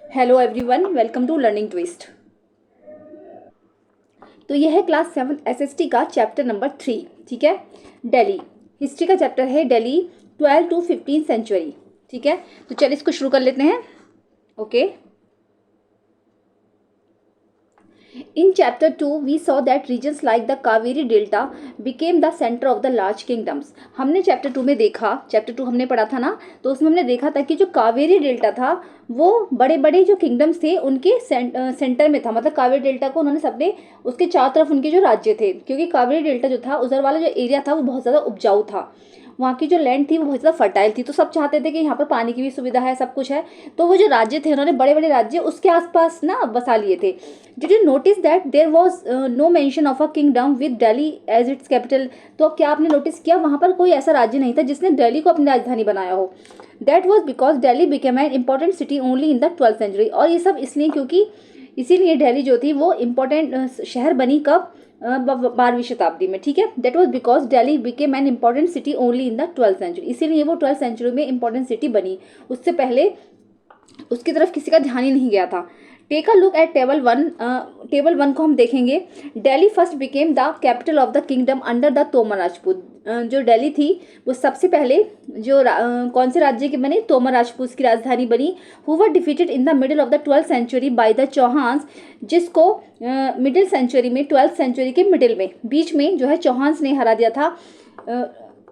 Hello everyone, welcome to Learning Twist. तो यह है क्लास 7 एसएसटी का चैप्टर नंबर 3। ठीक है, दिल्ली हिस्ट्री का चैप्टर है, दिल्ली 12 टू 15 सेंचुरी। ठीक है, तो चलिए इसको शुरू कर लेते हैं। Okay, In chapter 2, we saw that regions like the Kaveri Delta became the center of the large kingdoms. हमने चैप्टर 2 में देखा, चैप्टर 2 हमने पढ़ा था ना, तो उसमें हमने देखा था कि जो कावेरी डेल्टा था वो बड़े बड़े जो किंगडम्स थे उनके सेंटर में था। मतलब कावेरी डेल्टा को उन्होंने सबने उसके चारों तरफ उनके जो राज्य थे, क्योंकि कावेरी डेल्टा जो था उधर वाला जो एरिया था वो बहुत ज़्यादा उपजाऊ था, वहाँ की जो लैंड थी वो बहुत ज़्यादा फर्टाइल थी, तो सब चाहते थे कि यहाँ पर पानी की भी सुविधा है, सब कुछ है। तो वो जो राज्य थे उन्होंने बड़े बड़े राज्य उसके आसपास ना बसा लिए थे। Did you notice that there was no mention of a kingdom with Delhi as its capital. तो क्या आपने नोटिस किया, वहाँ पर कोई ऐसा राज्य नहीं था जिसने दिल्ली को अपनी राजधानी बनाया हो। That was because Delhi became an important city only in the 12th century. और ये सब इसलिए क्योंकि इसीलिए दिल्ली जो थी वो इम्पोर्टेंट शहर बनी कब, 12वीं शताब्दी में। ठीक है, that was because Delhi became an important city only in the 12th century, इसीलिए वो 12th सेंचुरी में इंपॉर्टेंट सिटी बनी। उससे पहले उसकी तरफ किसी का ध्यान ही नहीं गया था। Take a look at table 1 को हम देखेंगे। Delhi first became the capital of the kingdom under the Tomar Rajput. जो दिल्ली थी वो सबसे पहले जो कौन से राज्य की बनी, तोमर राजपूत की राजधानी बनी। Who were defeated in the middle of the 12th century by the Chauhans, जिसको मिडिल सेंचुरी में 12th सेंचुरी के मिडिल में बीच में जो है चौहान्स ने हरा दिया था।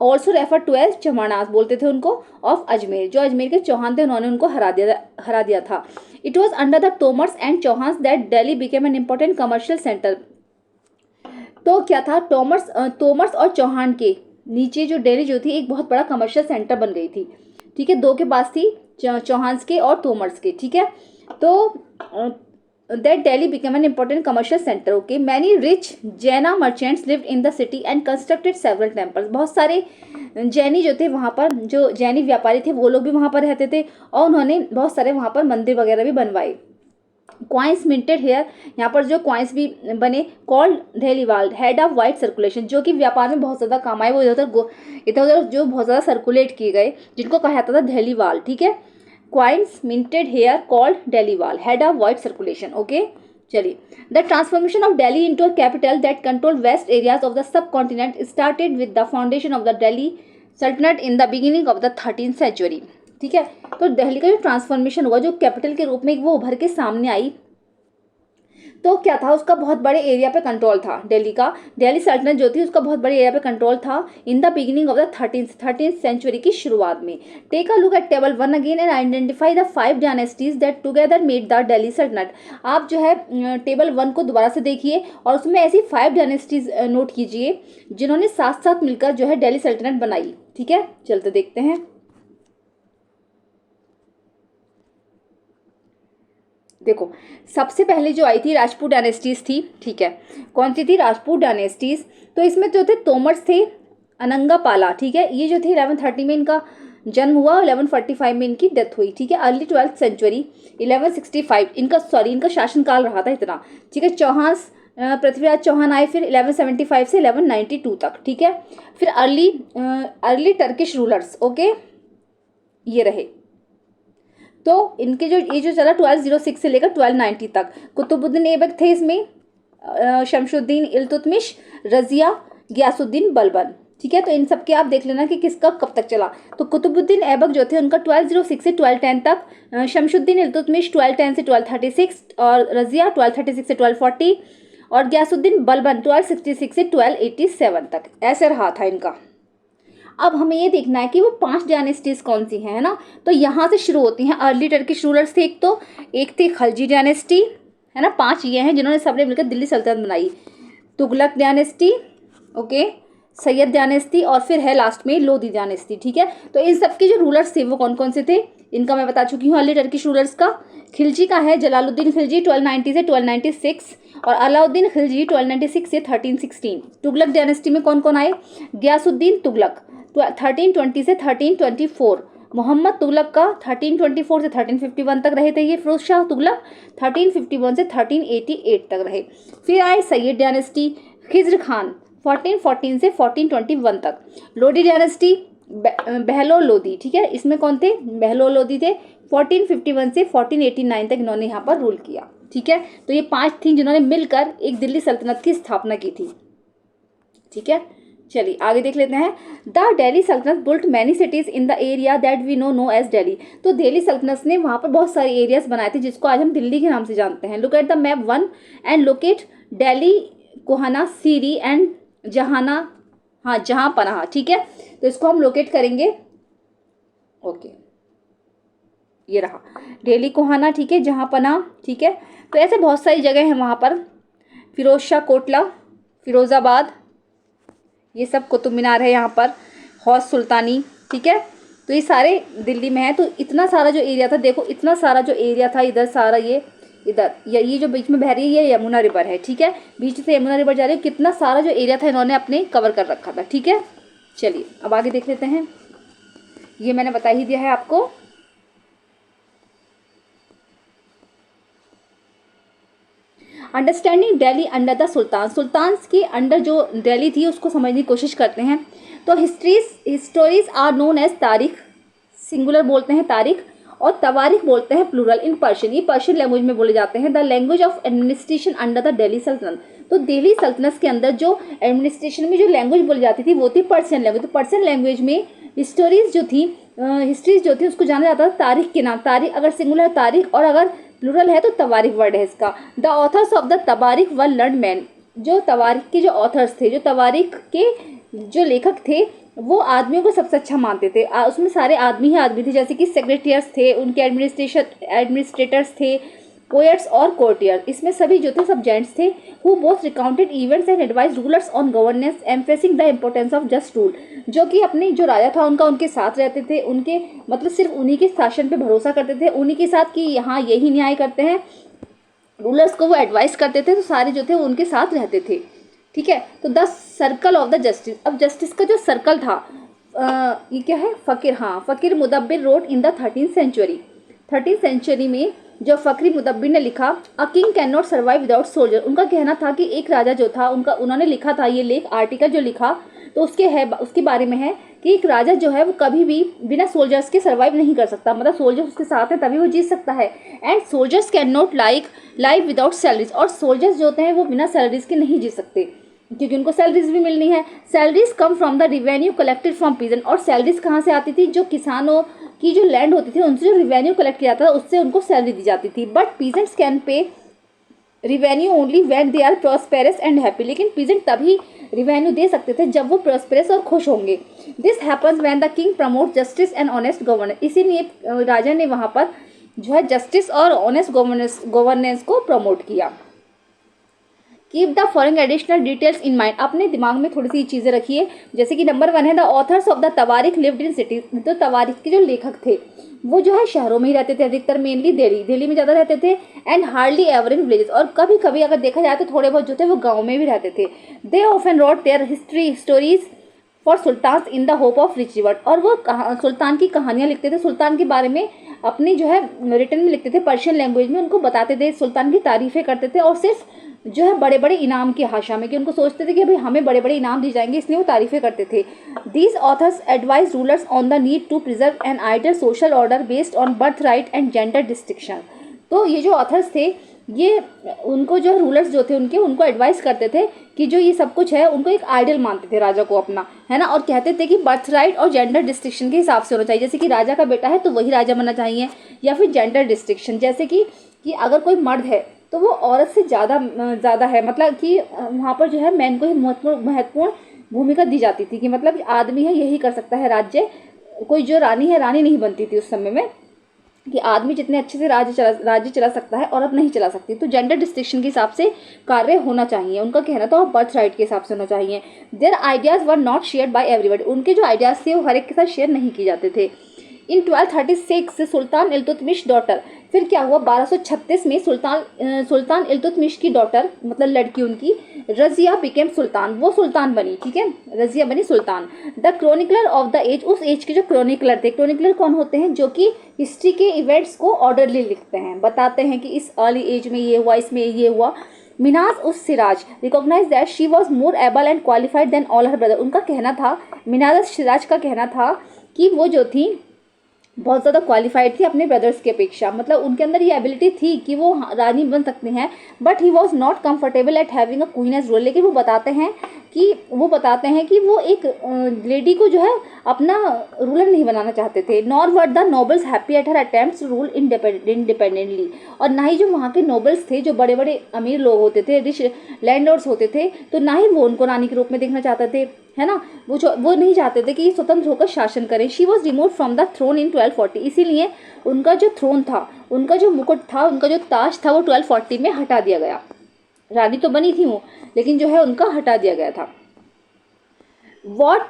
ऑल्सो रेफर टू एज चमानास बोलते थे उनको, ऑफ अजमेर। जो अजमेर के चौहान थे उन्होंने उनको हरा दिया था। It was under the Tomars and Chauhans that Delhi became an important commercial centre. तो क्या था, तोमर्स और चौहान के नीचे जो दिल्ली जो थी एक बहुत बड़ा कमर्शियल सेंटर बन गई थी। ठीक है, दो के पास थी, चौहान्स के और तोमर्स के। ठीक है, तो that Delhi became an important commercial center. Okay, many rich Jaina merchants lived in the city and constructed several temples. बहुत सारे जैनी जो थे वहाँ पर, जो जैनी व्यापारी थे वो लोग भी वहाँ पर रहते थे और उन्होंने बहुत सारे वहाँ पर मंदिर वगैरह भी बनवाए। क्वाइंस मिंटेड हेयर, यहाँ पर जो क्वाइंस भी बने, called Dehliwal, had of wide circulation, जो कि व्यापार में बहुत ज़्यादा काम आए। वो इधर उधर जो बहुत ज़्यादा सर्कुलेट किए गए, जिनको कहा जाता था धेलीवाल। ठीक है, coins minted here called Dehliwal, had of wide circulation. Okay, चलिए। The transformation of Delhi into a capital that control vast areas of the subcontinent started with the foundation of the Delhi Sultanat in the beginning of the 13th century. ठीक है, तो दिल्ली का जो transformation हुआ, जो capital के रूप में वो उभर के सामने आई, तो क्या था, उसका बहुत बड़े एरिया पे कंट्रोल था दिल्ली का। दिल्ली सल्तनत जो थी उसका बहुत बड़े एरिया पे कंट्रोल था in the beginning of the 13th century की शुरुआत में। Take a look at table 1 again and identify the 5 dynasties that together made the Delhi Sultanate. आप जो है टेबल 1 को दोबारा से देखिए और उसमें ऐसी 5 डायनेस्टीज नोट कीजिए जिन्होंने साथ साथ मिलकर जो है दिल्ली सल्तनत बनाई। ठीक है, चलते देखते हैं। देखो, सबसे पहले जो आई थी राजपूत डायनेस्टीज थी। ठीक है, कौन सी थी, राजपूत डायनेस्टीज। तो इसमें जो थे तोमर्स थे, अनंगापाला। ठीक है, ये जो थे 1130 में इनका जन्म हुआ, 1145 में इनकी डेथ हुई। ठीक है, अर्ली 12th सेंचुरी 1165 इनका शासनकाल रहा था इतना। ठीक है, चौहान पृथ्वीराज चौहान आए फिर 1175 से 1192 तक। ठीक है, फिर अर्ली टर्किश रूलर्स। ओके, ये रहे। तो इनके जो ये जो चला 1206 से लेकर 1290 तक, कुतुबुद्दीन ऐबक थे इसमें, शमशुद्दीन इल्तुतमिश, रजिया, गयासुद्दीन बलबन। ठीक है, तो इन सब के आप देख लेना कि किसका कब तक चला। तो कुतुबुद्दीन ऐबक जो थे उनका 1206 से 1210 तक, शमशुद्दीन इल्तुतमिश 1210 से 1236 और रजिया 1236 से 1240 और गयासुद्दीन बलबन 1266 से 1287 तक, ऐसे रहा था इनका। अब हमें ये देखना है कि वो 5 डायनेस्टीज कौन सी हैं, है ना। तो यहाँ से शुरू होती हैं। अर्ली टर्किश रूलर्स थे एक थी खलजी डायनेस्टी, है ना। 5 ये हैं जिन्होंने सबने मिलकर दिल्ली सल्तनत बनाई। Tughlaq dynasty, okay, Syed dynasty और फिर है लास्ट में लोधी डायनेस्टी। ठीक है, तो इन सबके जो रूलर्स थे वो कौन कौन से थे, इनका मैं बता चुकी हूँ। अर्ली टर्किश रूलर्स का खिलजी का है जलालुद्दीन खिलजी 1290 से 1296 और अलाउद्दीन खिलजी 1296 से 1316। तुगलक डायनेस्टी में कौन कौन आए, गयासुद्दीन तुगलक 1320 से 1324, मोहम्मद तुगलक का 1324 से 1351 तक रहे थे ये। फिरोज शाह तुगलक 1351 से 1388 तक रहे। फिर आए सैयद डायनेस्टी, खिज्र खान 1414 से 1421 तक। लोधी डायनेस्टी बहलोल लोदी, ठीक है, इसमें कौन थे, बहलोल लोदी थे। 1451 से 1489 तक इन्होंने यहाँ पर रूल किया, ठीक है। तो ये 5 थी जिन्होंने मिलकर एक दिल्ली सल्तनत की स्थापना की थी, ठीक है। चलिए आगे देख लेते हैं। The Delhi Sultanate built many cities in the area that we know as Delhi. तो दिल्ली सल्तनत ने वहाँ पर बहुत सारे एरियाज बनाए थे जिसको आज हम दिल्ली के नाम से जानते हैं। Look at the map 1 and locate Delhi, Kuhna, Siri and Jahana, हाँ जहांपनाह, ठीक है। तो इसको हम लोकेट करेंगे, ओके, ये रहा दिल्ली, कोहाना, ठीक है, जहांपनाह, ठीक है। तो ऐसे बहुत सारी जगह हैं वहाँ पर, फिरोज शाह कोटला, फिरोज़ाबाद, ये सब, कुतुब मीनार है यहाँ पर, हौस सुल्तानी, ठीक है। तो ये सारे दिल्ली में है। तो इतना सारा जो एरिया था, देखो इतना सारा जो एरिया था, इधर सारा ये इधर ये जो बीच में बह रही है ये यमुना रिवर है, ठीक है, बीच से यमुना रिवर जा रही है। कितना सारा जो एरिया था इन्होंने अपने कवर कर रखा था, ठीक है। चलिए अब आगे देख लेते हैं, ये मैंने बता ही दिया है आपको। Understanding Delhi under the sultan, सुल्तान के अंडर जो दिल्ली थी उसको समझने की कोशिश करते हैं। तो हिस्टोरीज आर नोन एज तारीख, सिंगुलर बोलते हैं तारीख, और तवारीख बोलते हैं प्लूरल इन पर्शियन, ये पर्शियन लैंग्वेज में बोले जाते हैं। The language of administration under the Delhi सल्तनत, तो दिल्ली सल्तनत के अंदर जो एडमिनिस्ट्रेशन में जो लैंग्वेज बोली जाती थी वो थी पर्शियन लैंग्वेज। तो पर्शियन लैंग्वेज में हिस्टोरीज जो थी, हिस्ट्रीज जो थी उसको जाना जाता था तारीख के नाम, तारीख अगर सिंगुलर है तारीख, और अगर प्लूरल है तो तवारीख वर्ड है इसका। The authors of the tawarikh were learned man, जो तवारीख के जो ऑथर्स थे, जो तवारीख के जो लेखक थे वो आदमियों को सबसे अच्छा मानते थे। उसमें सारे आदमी ही आदमी थे, जैसे कि सेक्रेटरीज थे, उनके एडमिनिस्ट्रेटर्स थे, पोएट्स और कोर्टियर, इसमें सभी जो थे सब जेंट्स थे। Who both recounted events and advise rulers on governance emphasising the importance of just rule, जो कि अपने जो राजा था उनका उनके साथ रहते थे, उनके मतलब सिर्फ उन्हीं के शासन पे भरोसा करते थे, उन्हीं के साथ कि यहाँ यही न्याय करते हैं, रूलर्स को वो एडवाइस करते थे, तो सारे जो थे वो उनके साथ रहते थे, ठीक है। तो the circle of the justice, अब जस्टिस का जो सर्कल था ये क्या है, फ़कीर, हाँ Fakhr Mudabbir wrote in the 13th century, 13th century में जो फ़कीर मुदब्बिर ने लिखा, a king can not survive without soldier, उनका कहना था कि एक राजा जो था उनका, उन्होंने लिखा था ये लेख, आर्टिकल जो लिखा तो उसके बारे में है कि एक राजा जो है वो कभी भी बिना सोल्जर्स के सर्वाइव नहीं कर सकता, मतलब सोल्जर्स उसके साथ है तभी वो जीत सकता है। And soldiers can not live without salaries, और सोल्जर्स जो होते हैं वो बिना सैलरीज के नहीं जीत सकते क्योंकि उनको सैलरीज भी मिलनी है। Salaries come from the revenue collected from peasant, और सैलरीज कहाँ से आती थी, जो किसानों की जो लैंड होती थी उनसे जो रिवेन्यू कलेक्ट किया जाता था उससे उनको सैलरी दी जाती थी। But peasants can pay revenue only when they are prosperous and happy, लेकिन पीजेंट तभी रिवेन्यू दे सकते थे जब वो प्रॉस्पेरस और खुश होंगे। This happens when the king promote justice and honest governance, इसीलिए राजा ने वहाँ पर जो है जस्टिस और ऑनेस्ट गवर्नेंस को प्रमोट किया। Keep the following additional details in mind, अपने दिमाग में थोड़ी सी चीज़ें रखिए, जैसे कि नंबर 1 है the authors of the tawarikh lived in cities, तो तवारीख के जो लेखक थे वो जो है शहरों में ही रहते थे, अधिकतर मेनली दिल्ली में ज़्यादा रहते थे। And hardly ever in villages, और कभी कभी अगर देखा जाए तो थोड़े बहुत जो थे वो गाँव में भी रहते थे। They often wrote their stories for sultan in the hope of rich reward, और वो सुल्तान की कहानियाँ लिखते थे, सुल्तान के बारे में अपनी जो है रिटर्न में लिखते थे, पर्शियन लैंग्वेज में उनको बताते थे, सुल्तान की तारीफ़ें करते थे, और सिर्फ जो है बड़े बड़े इनाम की आशा में, कि उनको सोचते थे कि भाई हमें बड़े बड़े इनाम दिए जाएंगे, इसलिए वो तारीफ़ें करते थे। These authors advise rulers on the need to preserve an ideal social order based on birth right and gender distinction, तो ये जो ऑथर्स थे ये उनको जो रूलर्स जो थे उनको एडवाइस करते थे कि जो ये सब कुछ है उनको एक आइडियल मानते थे राजा को अपना, है ना, और कहते थे कि बर्थ राइट और जेंडर डिस्टिंक्शन के हिसाब से होना चाहिए, जैसे कि राजा का बेटा है तो वही राजा बनना चाहिए, या फिर जेंडर डिस्टिंक्शन, जैसे कि अगर कोई मर्द है तो वो औरत से ज़्यादा है, मतलब कि वहाँ पर जो है मैन को ही महत्वपूर्ण भूमिका दी जाती थी, कि मतलब आदमी है यही कर सकता है राज्य, कोई जो रानी है रानी नहीं बनती थी उस समय में, कि आदमी जितने अच्छे से राज्य चला सकता है औरत नहीं चला सकती। तो जेंडर डिस्टिंक्शन के हिसाब से कार्य होना चाहिए, उनका कहना था, और बर्थ राइट के हिसाब से होना चाहिए। There ideas were not shared by everybody, उनके जो आइडियाज़ थे वो हर एक के साथ शेयर नहीं किए जाते थे। इन 1236 सुल्तान इल्तुतमिश डॉटर, फिर क्या हुआ 1236 में सुल्तान इल्तुतमिश की डॉटर, मतलब लड़की उनकी, रजिया बिकेम सुल्तान, वो सुल्तान बनी, ठीक है, रजिया बनी सुल्तान। द क्रोनिकलर ऑफ द एज, उस एज के जो क्रोनिकलर थे, क्रोनिकलर कौन होते हैं, जो कि हिस्ट्री के इवेंट्स को ऑर्डरली लिखते हैं, बताते हैं कि इस अर्ली एज में ये हुआ, इसमें ये हुआ, Minhaj us Siraj recognise that she was more able and qualified than all her brother. उनका कहना था, मिनाज उस सिराज का कहना था कि वो जो थी बहुत ज़्यादा क्वालिफाइड थी अपने ब्रदर्स की अपेक्षा, मतलब उनके अंदर ये एबिलिटी थी कि वो रानी बन सकते हैं, but he was not comfortable at having a queen as ruler. लेकिन वो बताते हैं कि वो एक लेडी को जो है अपना रूलर नहीं बनाना चाहते थे। Nor were the nobles happy at her attempts to rule independently. और ना ही जो वहाँ के नोबल्स थे, जो बड़े बड़े अमीर लोग होते थे, रिच लैंडलॉर्ड्स होते थे, तो ना ही वो उनको रानी के रूप में देखना चाहते थे, है ना। वो नहीं चाहते थे कि ये स्वतंत्र होकर शासन करें। She was remove from the throne in 1240। इसीलिए उनका जो थ्रोन था, उनका जो मुकुट था, उनका जो ताज था, वो 1240 में हटा दिया गया। रानी तो बनी थी वो, लेकिन जो है उनका हटा दिया गया था। What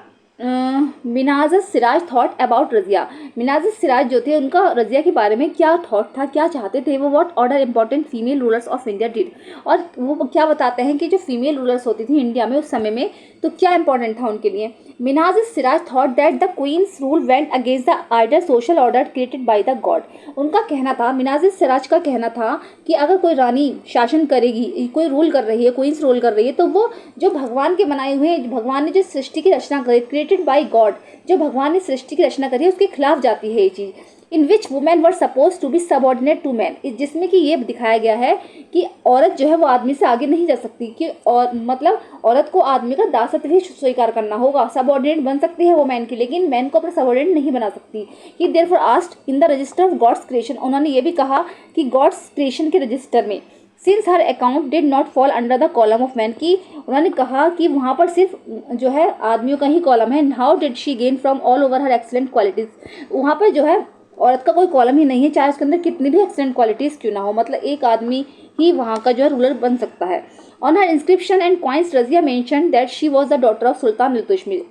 Minhaj Siraj thought about Raziya. Minhaj Siraj जो थे, उनका रजिया के बारे में क्या थॉट था, क्या चाहते थे वो। What order important female rulers of India did. और वो क्या बताते हैं कि जो फीमेल रूलर्स होती थी इंडिया में उस समय में, तो क्या इंपॉर्टेंट था उनके लिए। Minhaj Siraj thought that the queen's rule went against the ideal social order created by the god. उनका कहना था, मिनाज सिराज का कहना था कि अगर कोई रानी शासन करेगी, कोई रूल कर रही है, क्वींस रूल कर रही है, तो वो जो भगवान के बनाए हुए, भगवान ने जो सृष्टि की रचना करी, क्रिएटेड बाय गॉड, जो भगवान ने सृष्टि की रचना करी है, उसके खिलाफ जाती है ये चीज़। In which women were suppose to be subordinate to man. जिसमें कि ये दिखाया गया है कि औरत जो है वो आदमी से आगे नहीं जा सकती, कि और मतलब औरत को आदमी का दासत्व ही स्वीकार करना होगा। सबऑर्डिनेट बन सकती है वो मैन की, लेकिन मैन को अपना सबऑर्डिनेट नहीं बना सकती। He therefore asked in the register of God's creation. उन्होंने ये भी कहा कि गॉड्स क्रिएशन के रजिस्टर में, since her account did not fall under the column of man, की उन्होंने कहा कि वहाँ पर सिर्फ जो है आदमियों का ही कॉलम है। How did she gain from all over her excellent qualities. वहाँ पर जो है औरत का कोई कॉलम ही नहीं है, चाहे उसके अंदर कितनी भी एक्सीलेंट क्वालिटीज़ क्यों ना हो, मतलब एक आदमी ही वहाँ का जो है रूलर बन सकता है। On her inscription and coins Raziya mentioned that she was the daughter of sultan Iltutmish.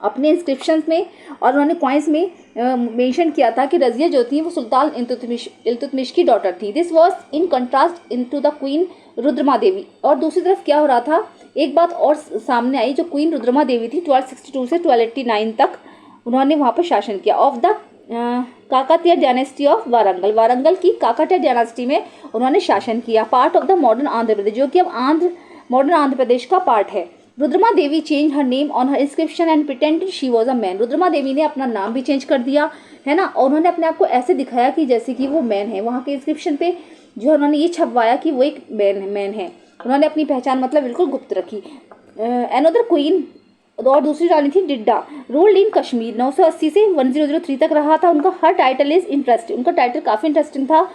अपने इंस्क्रिप्शंस में और उन्होंने कॉइन्स में मेंशन किया था कि रजिया जो थी वो सुल्तान इल्तुतमिश की डॉटर थी। This was in contrast in to the queen Rudrama Devi. और दूसरी तरफ क्या हो रहा था, एक बात और सामने आई, जो क्वीन रुद्रमा देवी थी 1262 से 1289 तक उन्होंने वहाँ पर शासन किया। Of the Kakatiya dynasty of Warangal. Warangal की काकातीय डायनेस्टी में उन्होंने शासन किया। Part of the modern Andhra Pradesh, जो कि अब मॉडर्न आंध्र प्रदेश का पार्ट है। Rudrama Devi change her name on her inscription and pretended she was a man. Rudrama Devi ने अपना नाम भी चेंज कर दिया, है ना, और उन्होंने अपने आप को ऐसे दिखाया कि जैसे कि वो मैन है। वहाँ के इंस्क्रिप्शन पे जो उन्होंने ये छपवाया कि वो एक मैन है। उन्होंने अपनी पहचान मतलब बिल्कुल गुप्त रखी। अनदर क्वीन और दूसरी रानी थी डिड्डा, रूल्ड इन कश्मीर। 980 से 1003 तक रहा था उनका। हर टाइटल इज इंटरेस्टिंग। उनका टाइटल काफ़ी इंटरेस्टिंग था।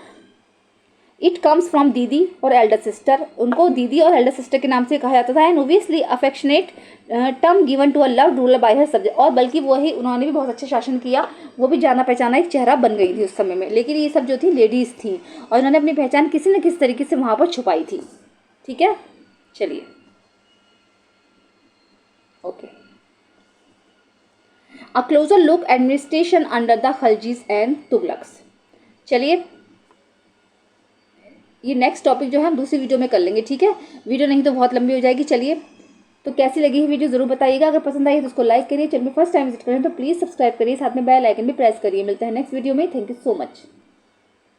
इट कम्स फ्रॉम दीदी और एल्डर सिस्टर। उनको दीदी और एल्डर सिस्टर के नाम से कहा जाता था। And obviously affectionate term given to a love ruler by her subject. और बल्कि उन्होंने भी बहुत अच्छा शासन किया, वो भी जाना पहचाना एक चेहरा बन गई थी उस समय में। लेकिन ये सब जो थी लेडीज़ थी और इन्होंने अपनी पहचान किसी न किसी तरीके से वहाँ पर छुपाई थी। ठीक है, चलिए okay. A closer look administration under the Khaljis and Tughlaqs. चलिए ये नेक्स्ट टॉपिक जो है हम दूसरी वीडियो में कर लेंगे, ठीक है। वीडियो नहीं तो बहुत लंबी हो जाएगी। चलिए, तो कैसी लगी है वीडियो ज़रूर बताइएगा। अगर पसंद आई तो उसको लाइक करिए। चैनल में फर्स्ट टाइम विजिट करें तो प्लीज़ सब्सक्राइब करिए, साथ में बेल आइकन भी प्रेस करिए। मिलते हैं नेक्स्ट वीडियो में। Thank you so much.